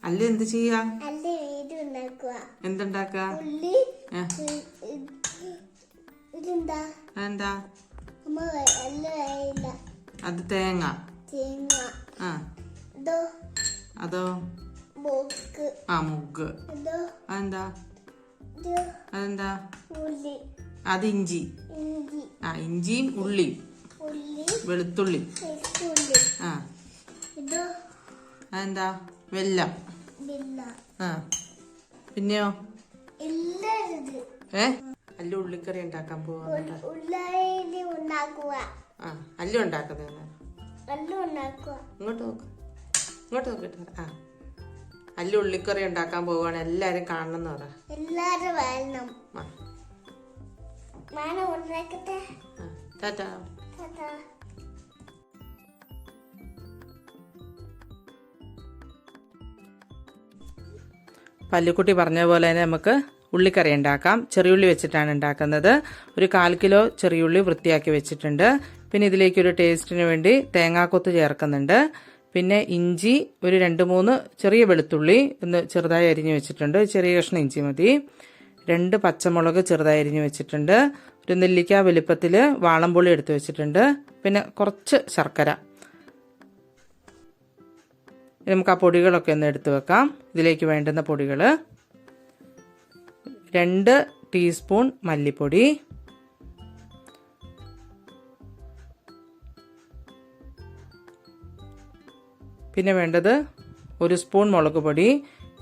അല്ല എന്ത് ചെയ്യാ? എന്തുണ്ടാക്ക? എന്താ അത്? തേങ്ങ. അതോ? മുഗ്. അതെന്താ? അതെന്താ? അത് ഇഞ്ചി. ഇഞ്ചിയും ഉള്ളിയും വെളുത്തുള്ളി. അതെന്താ? വെല്ലം. പിന്നെയോ? അല്ല ഉള്ളിക്കറി ഉണ്ടാക്കാൻ പോവാ. അല്ല ഉണ്ടാക്കുന്നത് ഇങ്ങോട്ട് നോക്ക്, ഇങ്ങോട്ട് നോക്കിട്ട്. അല്ല ഉള്ളിക്കറി ഉണ്ടാക്കാൻ പോവാണ്. എല്ലാരും കാണണം എന്ന് പറ. എല്ലാരും വരണം. ടാറ്റാ. പല്ലുക്കുട്ടി പറഞ്ഞ പോലെ തന്നെ നമുക്ക് ഉള്ളിക്കറി ഉണ്ടാക്കാം. ചെറിയുള്ളി വെച്ചിട്ടാണ് ഉണ്ടാക്കുന്നത്. ഒരു 1/4 കിലോ ചെറിയുള്ളി വൃത്തിയാക്കി വെച്ചിട്ടുണ്ട്. പിന്നെ ഇതിലേക്ക് ഒരു ടേസ്റ്റിന് വേണ്ടി തേങ്ങാക്കൊത്ത് ചേർക്കുന്നുണ്ട്. പിന്നെ ഇഞ്ചി ഒരു 2-3 ചെറിയ വെളുത്തുള്ളി ഒന്ന് ചെറുതായി അരിഞ്ഞു വെച്ചിട്ടുണ്ട്. ചെറിയ കഷ്ണം ഇഞ്ചി മതി. 2 പച്ചമുളക് ചെറുതായി അരിഞ്ഞു വെച്ചിട്ടുണ്ട്. ഒരു നെല്ലിക്ക വലുപ്പത്തിൽ വാളംപുളി എടുത്ത് വെച്ചിട്ടുണ്ട്. പിന്നെ കുറച്ച് ശർക്കര. നമുക്ക് ആ പൊടികളൊക്കെ ഒന്ന് എടുത്ത് വെക്കാം. ഇതിലേക്ക് വേണ്ടുന്ന പൊടികൾ: 2 ടീസ്പൂൺ മല്ലിപ്പൊടി, പിന്നെ വേണ്ടത് 1 സ്പൂൺ മുളക് പൊടി.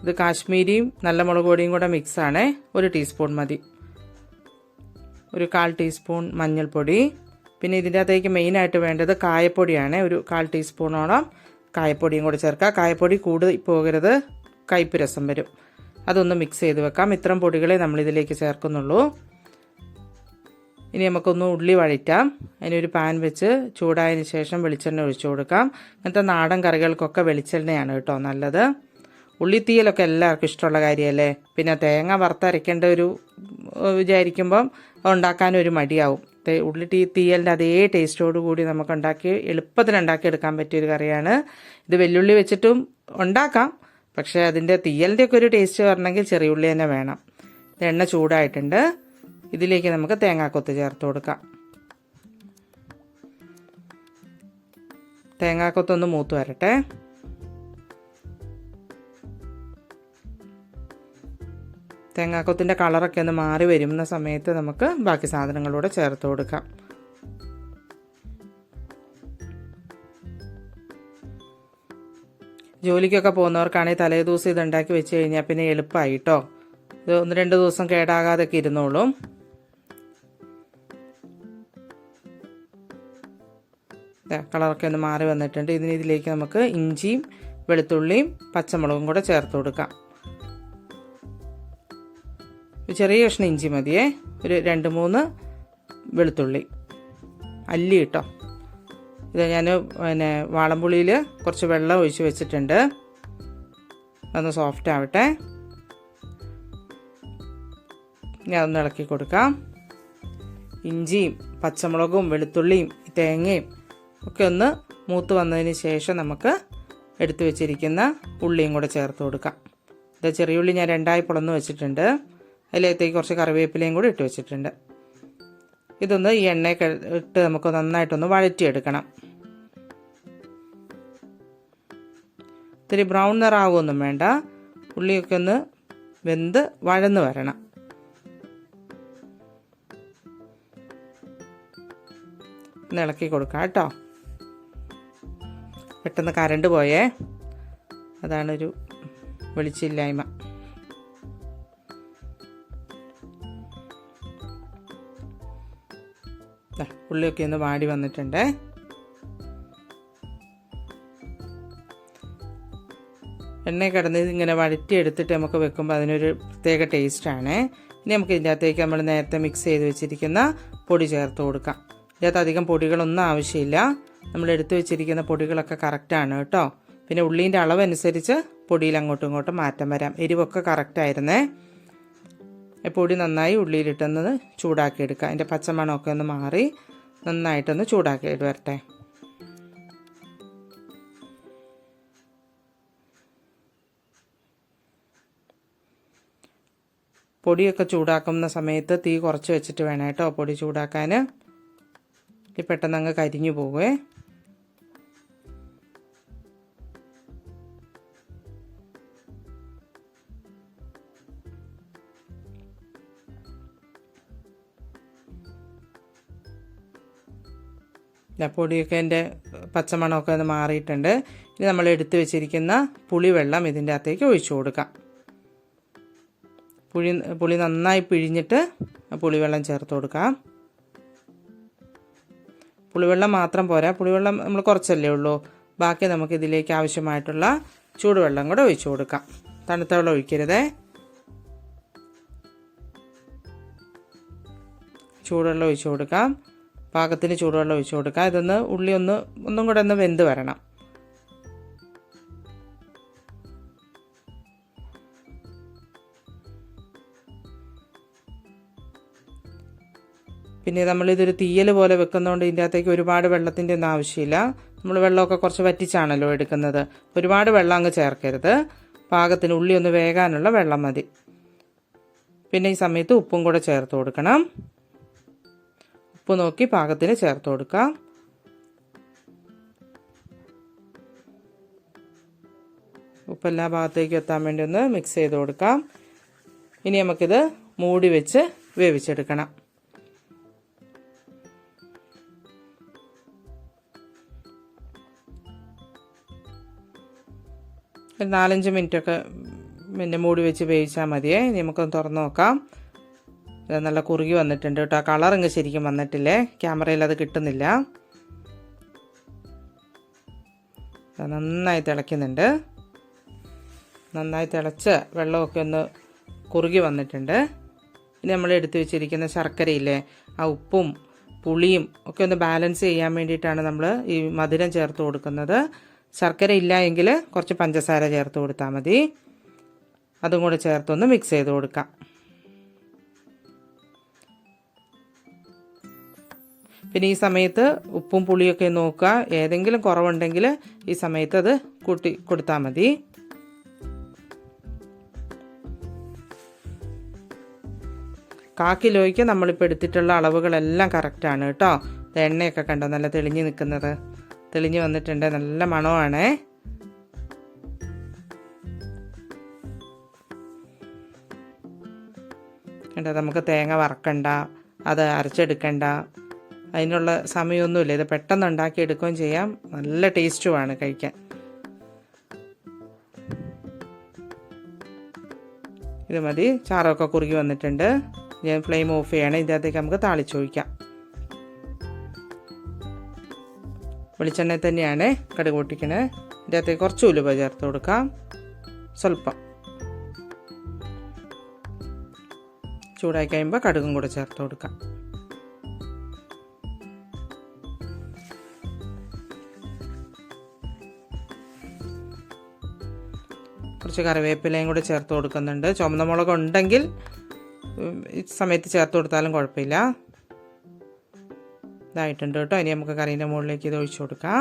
ഇത് കാശ്മീരിയും നല്ല മുളക് പൊടിയും കൂടെ മിക്സാണ്. 1 ടീസ്പൂൺ മതി. ഒരു 1/4 ടീസ്പൂൺ മഞ്ഞൾപ്പൊടി. പിന്നെ ഇതിൻ്റെ അകത്തേക്ക് മെയിനായിട്ട് വേണ്ടത് കായപ്പൊടിയാണ്. ഒരു 1/4 ടീസ്പൂണോളം കായപ്പൊടിയും കൂടെ ചേർക്കുക. കായപ്പൊടി കൂടുതൽ പോകരുത്, കയ്പ്പ് രസം വരും. അതൊന്ന് മിക്സ് ചെയ്ത് വെക്കാം. ഇത്രയും പൊടികളെ നമ്മളിതിലേക്ക് ചേർക്കുന്നുള്ളൂ. ഇനി നമുക്കൊന്ന് ഉള്ളി വഴറ്റാം. അതിനൊരു പാൻ വെച്ച് ചൂടായതിന് ശേഷം വെളിച്ചെണ്ണ ഒഴിച്ചു കൊടുക്കാം. അങ്ങനത്തെ നാടൻ കറികൾക്കൊക്കെ വെളിച്ചെണ്ണയാണ് കേട്ടോ നല്ലത്. ഉള്ളിത്തീയലൊക്കെ എല്ലാവർക്കും ഇഷ്ടമുള്ള കാര്യമല്ലേ. പിന്നെ തേങ്ങ വറുത്തരയ്ക്കേണ്ട ഒരു വിചാരിക്കുമ്പം ഉണ്ടാക്കാനൊരു മടിയാവും. ഉള്ളി തീയലിൻ്റെ അതേ ടേസ്റ്റോടു കൂടി നമുക്ക് എളുപ്പത്തിൽ ഉണ്ടാക്കിയെടുക്കാൻ പറ്റിയൊരു കറിയാണ് ഇത്. വെല്ലുള്ളി വെച്ചിട്ടും ഉണ്ടാക്കാം, പക്ഷേ അതിൻ്റെ തീയലിൻ്റെ ഒക്കെ ഒരു ടേസ്റ്റ് വരണമെങ്കിൽ ചെറിയ ഉള്ളി തന്നെ വേണം. എണ്ണ ചൂടായിട്ടുണ്ട്. ഇതിലേക്ക് നമുക്ക് തേങ്ങാക്കൊത്ത് ചേർത്ത് കൊടുക്കാം. തേങ്ങാക്കൊത്തൊന്ന് മൂത്ത് വരട്ടെ. തേങ്ങാക്കൊത്തിൻ്റെ കളറൊക്കെ ഒന്ന് മാറി വരുന്ന സമയത്ത് നമുക്ക് ബാക്കി സാധനങ്ങളൂടെ ചേർത്ത് കൊടുക്കാം. ജോലിക്കൊക്കെ പോകുന്നവർക്കാണെങ്കിൽ തലേ ദിവസം ഇത് ഉണ്ടാക്കി വെച്ച് കഴിഞ്ഞാൽ പിന്നെ എളുപ്പമായി കേട്ടോ. ഇത് 1-2 ദിവസം കേടാകാതൊക്കെ ഇരുന്നോളും. കളറൊക്കെ ഒന്ന് മാറി വന്നിട്ടുണ്ട്. ഇതിലേക്ക് നമുക്ക് ഇഞ്ചിയും വെളുത്തുള്ളിയും പച്ചമുളകും കൂടെ ചേർത്ത് കൊടുക്കാം. ചെറിയ കഷ്ണം ഇഞ്ചി മതിയേ. ഒരു 2-3 വെളുത്തുള്ളി അല്ലി കേട്ടോ. ഇത് ഞാൻ വാളംപുളിയിൽ കുറച്ച് വെള്ളം ഒഴിച്ച് വെച്ചിട്ടുണ്ട്. അതൊന്ന് സോഫ്റ്റ് ആവട്ടെ. ഞാൻ ഒന്ന് ഇളക്കി കൊടുക്കാം. ഇഞ്ചിയും പച്ചമുളകും വെളുത്തുള്ളിയും തേങ്ങയും ഒക്കെ ഒന്ന് മൂത്ത് വന്നതിന് ശേഷം നമുക്ക് എടുത്തു വെച്ചിരിക്കുന്ന ഉള്ളിയും കൂടെ ചേർത്ത് കൊടുക്കാം. ഇത് ചെറിയ ഉള്ളി ഞാൻ 2ആയി പൊളന്ന് വെച്ചിട്ടുണ്ട്. അതിലേക്ക് കുറച്ച് കറിവേപ്പിലയും കൂടി ഇട്ട് വെച്ചിട്ടുണ്ട്. ഇതൊന്ന് ഈ എണ്ണയൊക്കെ ഇട്ട് നമുക്ക് നന്നായിട്ടൊന്ന് വഴറ്റിയെടുക്കണം. ഇത്തിരി ബ്രൗൺ നിറാവൊന്നും വേണ്ട. ഉള്ളിയൊക്കെ ഒന്ന് വെന്ത് വഴന്ന് വരണം. ഒന്ന് ഇളക്കി കൊടുക്കാം കേട്ടോ. പെട്ടെന്ന് കറണ്ട് പോയേ, അതാണൊരു വെളിച്ചില്ലായ്മ. ഉള്ളിയൊക്കെ ഒന്ന് വാടി വന്നിട്ടുണ്ട്. എണ്ണ കിടന്ന് ഇങ്ങനെ വഴറ്റിയെടുത്തിട്ട് നമുക്ക് വെക്കുമ്പോൾ അതിനൊരു പ്രത്യേക ടേസ്റ്റാണ്. ഇനി നമുക്ക് ഇതിൻ്റെ അകത്തേക്ക് നമ്മൾ നേരത്തെ മിക്സ് ചെയ്ത് വെച്ചിരിക്കുന്ന പൊടി ചേർത്ത് കൊടുക്കാം. ഇതിനകത്ത് അധികം പൊടികളൊന്നും ആവശ്യമില്ല. നമ്മൾ എടുത്തു വെച്ചിരിക്കുന്ന പൊടികളൊക്കെ കറക്റ്റാണ് കേട്ടോ. പിന്നെ ഉള്ളീൻ്റെ അളവനുസരിച്ച് പൊടിയിൽ അങ്ങോട്ടും ഇങ്ങോട്ടും മാറ്റം വരാം. എരിവൊക്കെ കറക്റ്റായിരുന്നേ. പൊടി നന്നായി ഉള്ളിയിലിട്ടൊന്ന് ചൂടാക്കിയെടുക്കുക. അതിൻ്റെ പച്ചമണമൊക്കെ ഒന്ന് മാറി നന്നായിട്ടൊന്ന് ചൂടാക്കി വരട്ടെ. പൊടിയൊക്കെ ചൂടാക്കുന്ന സമയത്ത് തീ കുറച്ച് വെച്ചിട്ട് വേണം കേട്ടോ പൊടി ചൂടാക്കാൻ. ഈ പെട്ടെന്ന് അങ്ങ് കരിഞ്ഞു പോകുമേ. പൊടിയൊക്കെ എൻ്റെ പച്ചമണമൊക്കെ ഒന്ന് മാറിയിട്ടുണ്ട്. ഇനി നമ്മൾ എടുത്തു വെച്ചിരിക്കുന്ന പുളിവെള്ളം ഇതിൻ്റെ അകത്തേക്ക് ഒഴിച്ചു കൊടുക്കാം. പുളി നന്നായി പിഴിഞ്ഞിട്ട് പുളിവെള്ളം ചേർത്ത് കൊടുക്കാം. പുളിവെള്ളം മാത്രം പോരാ, പുളിവെള്ളം നമ്മൾ കുറച്ചല്ലേ ഉള്ളൂ. ബാക്കി നമുക്ക് ഇതിലേക്ക് ആവശ്യമായിട്ടുള്ള ചൂടുവെള്ളം കൂടെ ഒഴിച്ചു കൊടുക്കാം. തണുത്ത വെള്ളം ഒഴിക്കരുതേ, ചൂടുവെള്ളം ഒഴിച്ചു കൊടുക്കാം. പാകത്തിന് ചൂടുവെള്ളം ഒഴിച്ചു കൊടുക്കാം. ഇതൊന്ന് ഉള്ളി ഒന്നും കൂടെ ഒന്ന് വെന്ത് വരണം. പിന്നെ നമ്മളിതൊരു തീയൽ പോലെ വെക്കുന്നതുകൊണ്ട് ഇതിൻ്റെ അകത്തേക്ക് ഒരുപാട് വെള്ളത്തിൻ്റെ ഒന്നും ആവശ്യമില്ല. നമ്മൾ വെള്ളമൊക്കെ കുറച്ച് വറ്റിച്ചാണല്ലോ എടുക്കുന്നത്. ഒരുപാട് വെള്ളം അങ്ങ് ചേർക്കരുത്. പാകത്തിന് ഉള്ളി ഒന്ന് വേകാനുള്ള വെള്ളം മതി. പിന്നെ ഈ സമയത്ത് ഉപ്പും കൂടെ ചേർത്ത് കൊടുക്കണം. ഉപ്പ് നോക്കി പാകത്തിന് ചേർത്ത് കൊടുക്കാം. ഉപ്പ് എല്ലാ ഭാഗത്തേക്കും എത്താൻ വേണ്ടി ഒന്ന് മിക്സ് ചെയ്ത് കൊടുക്കാം. ഇനി നമുക്കിത് മൂടി വെച്ച് വേവിച്ചെടുക്കണം. ഒരു 4-5 മിനിറ്റൊക്കെ പിന്നെ മൂടി വെച്ച് വേവിച്ചാൽ മതിയേ. ഇനി നമുക്കൊന്ന് തുറന്ന് നോക്കാം. ഇത് നല്ല കുറുകി വന്നിട്ടുണ്ട് കേട്ടോ. ആ കളറിങ്ങ് ശരിക്കും വന്നിട്ടില്ലേ, ക്യാമറയിൽ അത് കിട്ടുന്നില്ല. നന്നായി തിളയ്ക്കുന്നുണ്ട്. നന്നായി തിളച്ച് വെള്ളമൊക്കെ ഒന്ന് കുറുകി വന്നിട്ടുണ്ട്. ഇനി നമ്മൾ എടുത്തു വെച്ചിരിക്കുന്ന ശർക്കരയില്ലേ, ആ ഉപ്പും പുളിയും ഒക്കെ ഒന്ന് ബാലൻസ് ചെയ്യാൻ വേണ്ടിയിട്ടാണ് നമ്മൾ ഈ മധുരം ചേർത്ത് കൊടുക്കുന്നത്. ശർക്കര ഇല്ല എങ്കിൽ കുറച്ച് പഞ്ചസാര ചേർത്ത് കൊടുത്താൽ മതി. അതും കൂടെ ചേർത്തൊന്ന് മിക്സ് ചെയ്ത് കൊടുക്കാം. പിന്നെ ഈ സമയത്ത് ഉപ്പും പുളിയൊക്കെ നോക്കുക. ഏതെങ്കിലും കുറവുണ്ടെങ്കിൽ ഈ സമയത്ത് അത് കൂട്ടി കൊടുത്താൽ മതി. കാക്കിലോയ്ക്ക് നമ്മളിപ്പോൾ എടുത്തിട്ടുള്ള അളവുകളെല്ലാം കറക്റ്റാണ് കേട്ടോ. എണ്ണയൊക്കെ കണ്ടോ നല്ല തെളിഞ്ഞ് നിൽക്കുന്നത്, തെളിഞ്ഞ് വന്നിട്ടുണ്ട്. നല്ല മണമാണേ. കണ്ടോ, നമുക്ക് തേങ്ങ വറക്കണ്ട, അത് അരച്ചെടുക്കണ്ട, അതിനുള്ള സമയമൊന്നുമില്ല. ഇത് പെട്ടെന്ന് ഉണ്ടാക്കി എടുക്കുകയും ചെയ്യാം. നല്ല ടേസ്റ്റുമാണ് കഴിക്കാൻ. ഇത് മതി. ചാറൊക്കെ കുറുകി വന്നിട്ടുണ്ട്. ഞാൻ ഫ്ലെയിം ഓഫ് ചെയ്യണം. ഇതിനകത്തേക്ക് നമുക്ക് താളിച്ചൊഴിക്കാം. വെളിച്ചെണ്ണയിൽ തന്നെയാണ് കടുക് പൊട്ടിക്കണേ. ഇതിനകത്തേക്ക് കുറച്ച് ഉലുവ ചേർത്ത് കൊടുക്കാം, സ്വല്പം. ചൂടായി കഴിയുമ്പോൾ കടുകും കൂടെ ചേർത്ത് കൊടുക്കാം. കുറച്ച് കറിവേപ്പിലയും കൂടെ ചേർത്ത് കൊടുക്കുന്നുണ്ട്. ചുമന്ന മുളക് ഉണ്ടെങ്കിൽ ഈ സമയത്ത് ചേർത്ത് കൊടുത്താലും കുഴപ്പമില്ല. ഇതായിട്ടുണ്ട് കേട്ടോ. ഇനി നമുക്ക് കറീൻ്റെ മുകളിലേക്ക് ഇത് ഒഴിച്ചു കൊടുക്കാം.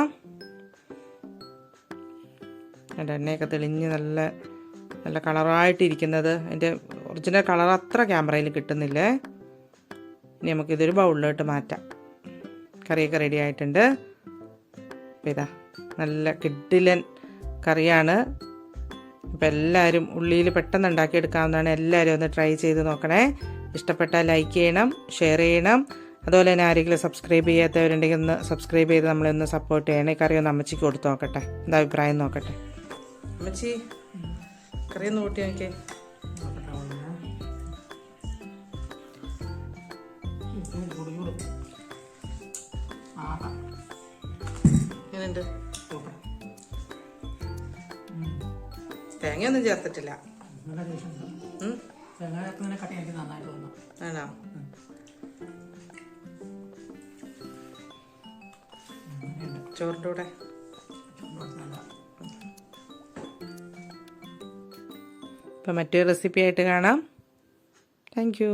എൻ്റെ എണ്ണയൊക്കെ തെളിഞ്ഞ് നല്ല നല്ല കളറായിട്ടിരിക്കുന്നത്. അതിൻ്റെ ഒറിജിനൽ കളർ അത്ര ക്യാമറയിൽ കിട്ടുന്നില്ലേ. ഇനി നമുക്കിതൊരു ബൗളിലോട്ട് മാറ്റാം. കറിയൊക്കെ റെഡി ആയിട്ടുണ്ട്. അപ്പോൾ ഇതാ നല്ല കിഡിലൻ കറിയാണ്. അപ്പോൾ എല്ലാവരും ഉള്ളിയിൽ പെട്ടെന്ന് ഉണ്ടാക്കിയെടുക്കാവുന്നതാണ്. എല്ലാവരും ഒന്ന് ട്രൈ ചെയ്ത് നോക്കണേ. ഇഷ്ടപ്പെട്ടാൽ ലൈക്ക് ചെയ്യണം, ഷെയർ ചെയ്യണം. അതുപോലെ തന്നെ ആരെങ്കിലും സബ്സ്ക്രൈബ് ചെയ്യാത്തവരുണ്ടെങ്കിൽ ഒന്ന് സബ്സ്ക്രൈബ് ചെയ്ത് നമ്മളൊന്ന് സപ്പോർട്ട് ചെയ്യണം. ഈ കറി ഒന്ന് അമ്മച്ചിക്ക് കൊടുത്ത് നോക്കട്ടെ, എന്താ അഭിപ്രായം നോക്കട്ടെ. അമ്മച്ചി കറി ഒന്ന് കൂട്ടി നോക്കിയേ. എങ്ങനെയുണ്ട്? തേങ്ങയൊന്നും ചേർത്തിട്ടില്ല. ആണോ? ചോറിൻ്റെ കൂടെ ഇപ്പം മറ്റൊരു റെസിപ്പി ആയിട്ട് കാണാം. Thank you.